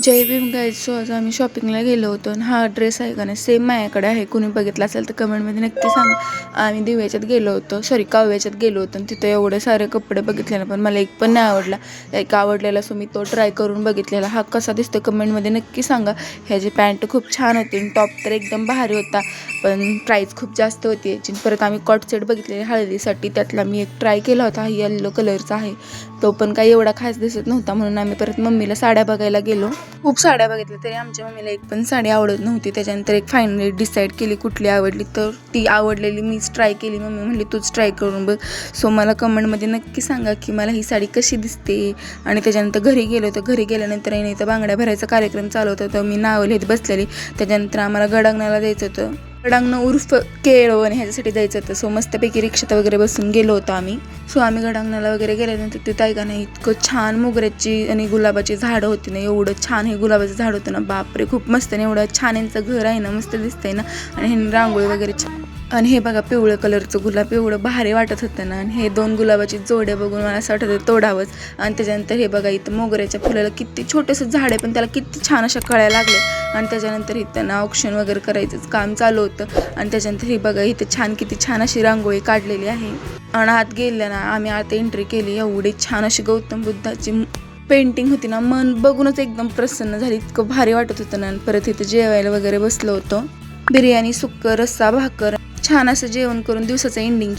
जय Bhim guys. So आज आम्ही शॉपिंगला गेलो होतो आणि हा ड्रेस आहे का नाही सेम माझ्याकडे आहे. कुणी बघितला असेल तर कमेंटमध्ये नक्की सांगा. आम्ही दिव्याच्यात गेलो होतो, काव्याच्यात गेलो होतो आणि तिथं एवढे सारे कपडे बघितले ना, पण मला एक पण नाही आवडला. एक आवडलेला सो मी तो ट्राय करून बघितलेला. हा कसा दिसतो कमेंटमध्ये नक्की सांगा. ह्याची पॅन्ट खूप छान होती, टॉप तर एकदम भारी होता, पण प्राईस खूप जास्त होती याची. परत आम्ही कॉट सेट बघितलेले हळदीसाठी, त्यातला मी एक ट्राय केला होता, येलो कलरचा आहे तो, पण काही एवढा खास दिसत नव्हता. म्हणून आम्ही परत मम्मीला साड्या बघायला गेलो. खूप साड्या बघितल्या तरी आमच्या मम्मीला एक पण साडी आवडत नव्हती. त्याच्यानंतर एक फायनली डिसाईड केली कुठली आवडली, तर ती आवडलेली मीच ट्राय केली. मम्मी म्हणली तूच ट्राय करून बघ. सो मला कमेंटमध्ये नक्की सांगा की मला ही साडी कशी दिसते. आणि त्याच्यानंतर घरी गेलो, तर घरी गेल्यानंतर इथं बांगड्या भरायचा कार्यक्रम चालू होता, तर मी नाव लिहित बसलेली. त्याच्यानंतर आम्हाला गडांगणाला जायचं होतं, गडांगण उर्फ केळवण ह्याच्यासाठी जायचं होतं. सो मस्तपैकी रिक्षात वगैरे बसून गेलो होतो आम्ही. सो आम्ही गडांगणाला वगैरे गेल्यानंतर तिथं आहे का नाही इतकं छान मोगऱ्याची आणि गुलाबाची झाडं होती ना, एवढं छान हे गुलाबाचं झाड होतं ना, बापरे खूप मस्त. आणि एवढं छान यांचं घर आहे ना, मस्त दिसतंय ना. आणि ह्यांनी रांगोळी वगैरे छान. आणि हे बघा पिवळं कलरचं गुलाब एवढं भारी वाटत होतं ना. आणि हे दोन गुलाबाची जोड्या बघून मला असं वाटत होतं तोडावंच. आणि त्याच्यानंतर हे बघा इथं मोगऱ्याच्या फुलाला किती छोटंसं झाड आहे, पण त्याला किती छान अशा कळ्या लागल्या. आणि त्याच्यानंतर इथं त्यांना ऑप्शन वगैरे करायचंच काम चालू होतं. आणि त्याच्यानंतर हे बघा इथं किती छान अशी रांगोळी काढलेली आहे. आणि आत गेल्या ना आम्ही आता एंट्री केली, एवढी छान अशी गौतम बुद्धाची पेंटिंग होती ना, मन बघूनच एकदम प्रसन्न झाली, इतकं भारी वाटत होतं ना. परत इथं जेवायला वगैरे बसलो होतो. बिर्याणी, सुक्क, रस्सा, भाकर, छान असं जेवण करून दिवसाचं एंडिंग